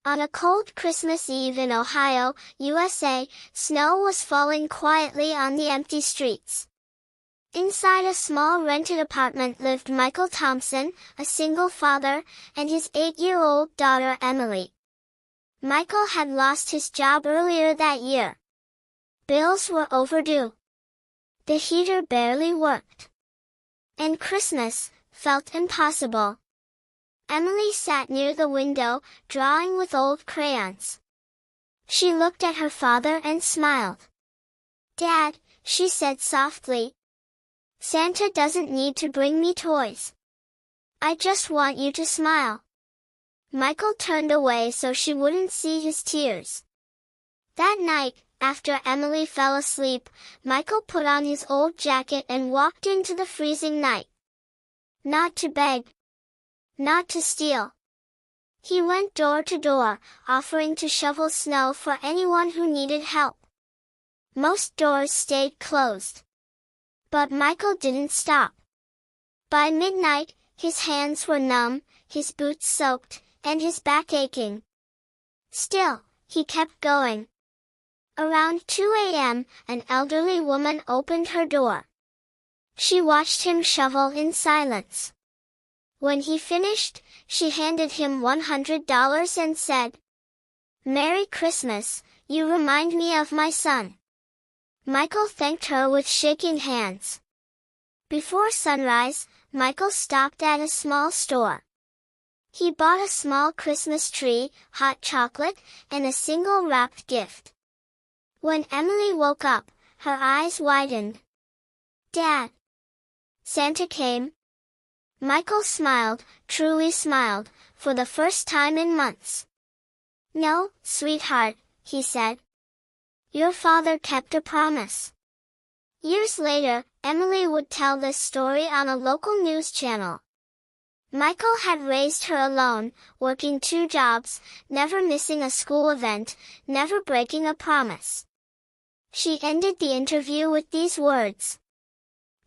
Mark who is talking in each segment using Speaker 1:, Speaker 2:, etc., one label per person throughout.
Speaker 1: On a cold Christmas Eve in Ohio, USA, snow was falling quietly on the empty streets. Inside a small rented apartment lived Michael Thompson, a single father, and his 8-year-old daughter Emily. Michael had lost his job earlier that year. Bills were overdue. The heater barely worked. And Christmas felt impossible. Emily sat near the window, drawing with old crayons. She looked at her father and smiled. "Dad," she said softly, "Santa doesn't need to bring me toys. I just want you to smile." Michael turned away so she wouldn't see his tears. That night, after Emily fell asleep, Michael put on his old jacket and walked into the freezing night. Not to beg. Not to steal. He went door to door, offering to shovel snow for anyone who needed help. Most doors stayed closed. But Michael didn't stop. By midnight, his hands were numb, his boots soaked, and his back aching. Still, he kept going. Around 2 a.m., an elderly woman opened her door. She watched him shovel in silence. When he finished, she handed him $100 and said, "Merry Christmas, you remind me of my son." Michael thanked her with shaking hands. Before sunrise, Michael stopped at a small store. He bought a small Christmas tree, hot chocolate, and a single wrapped gift. When Emily woke up, her eyes widened. "Dad." Santa came. Michael smiled, truly smiled, for the first time in months. "No, sweetheart," he said. "Your father kept a promise." Years later, Emily would tell this story on a local news channel. Michael had raised her alone, working 2 jobs, never missing a school event, never breaking a promise. She ended the interview with these words.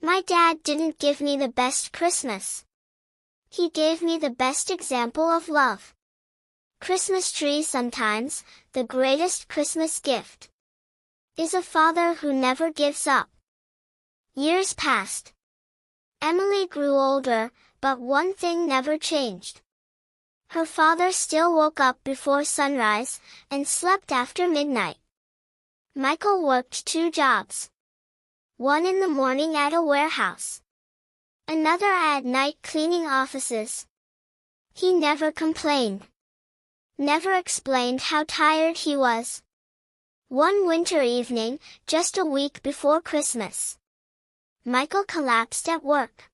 Speaker 1: "My dad didn't give me the best Christmas. He gave me the best example of love." Christmas tree sometimes, the greatest Christmas gift, is a father who never gives up. Years passed. Emily grew older, but one thing never changed. Her father still woke up before sunrise, and slept after midnight. Michael worked 2 jobs. One in the morning at a warehouse. Another at night cleaning offices. He never complained. Never explained how tired he was. One winter evening, just a week before Christmas, Michael collapsed at work.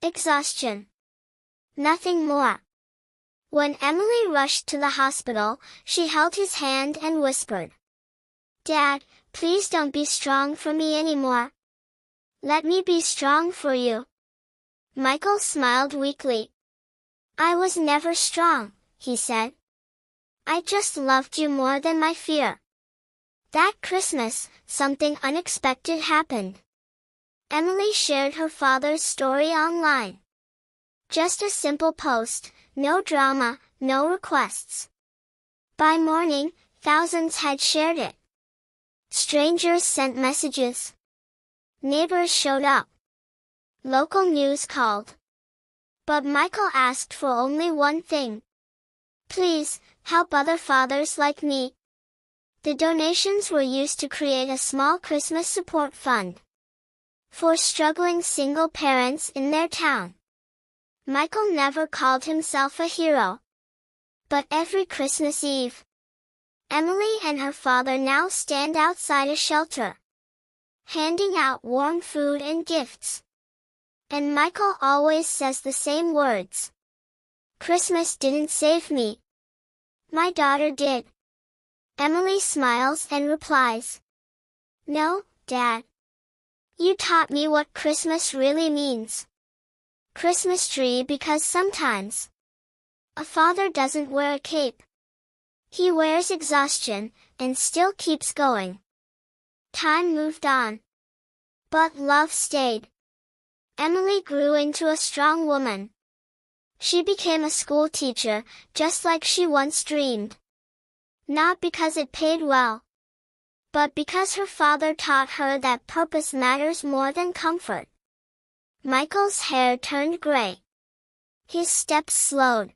Speaker 1: Exhaustion. Nothing more. When Emily rushed to the hospital, she held his hand and whispered, "Dad, please don't be strong for me anymore. Let me be strong for you." Michael smiled weakly. "I was never strong," he said. "I just loved you more than my fear." That Christmas, something unexpected happened. Emily shared her father's story online. Just a simple post, no drama, no requests. By morning, thousands had shared it. Strangers sent messages. Neighbors showed up. Local news called. But Michael asked for only one thing. "Please, help other fathers like me." The donations were used to create a small Christmas support fund for struggling single parents in their town. Michael never called himself a hero. But every Christmas Eve, Emily and her father now stand outside a shelter, handing out warm food and gifts. And Michael always says the same words. "Christmas didn't save me. My daughter did." Emily smiles and replies, "No, Dad. You taught me what Christmas really means." Christmas tree, because sometimes a father doesn't wear a cape. He wears exhaustion, and still keeps going. Time moved on. But love stayed. Emily grew into a strong woman. She became a school teacher, just like she once dreamed. Not because it paid well, but because her father taught her that purpose matters more than comfort. Michael's hair turned gray. His steps slowed.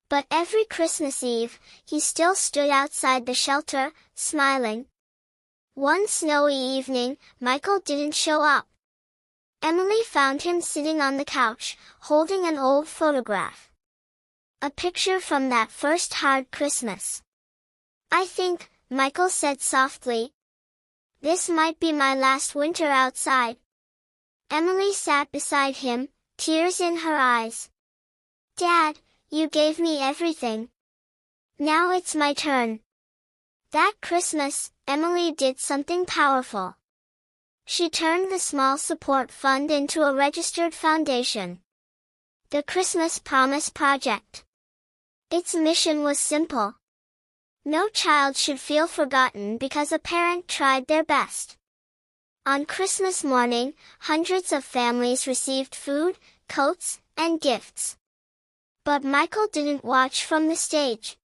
Speaker 1: But every Christmas Eve, he still stood outside the shelter, smiling. One snowy evening, Michael didn't show up. Emily found him sitting on the couch, holding an old photograph. A picture from that first hard Christmas. "I think," Michael said softly, "this might be my last winter outside." Emily sat beside him, tears in her eyes. "Dad, you gave me everything. Now it's my turn." That Christmas, Emily did something powerful. She turned the small support fund into a registered foundation. The Christmas Promise Project. Its mission was simple. No child should feel forgotten because a parent tried their best. On Christmas morning, hundreds of families received food, coats, and gifts. But Michael didn't watch from the stage.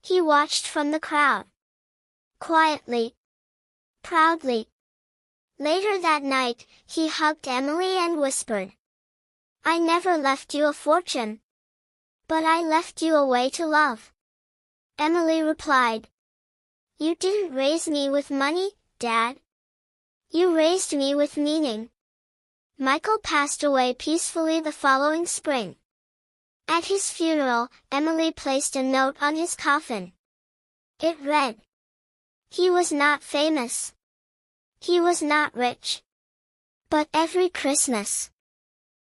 Speaker 1: He watched from the crowd. Quietly. Proudly. Later that night, he hugged Emily and whispered, "I never left you a fortune. But I left you a way to love." Emily replied, "You didn't raise me with money, Dad. You raised me with meaning." Michael passed away peacefully the following spring. At his funeral, Emily placed a note on his coffin. It read, "He was not famous. He was not rich. But every Christmas,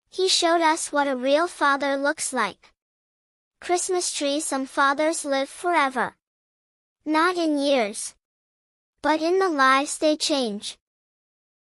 Speaker 1: he showed us what a real father looks like." Christmas tree. Some fathers live forever. Not in years, but in the lives they change.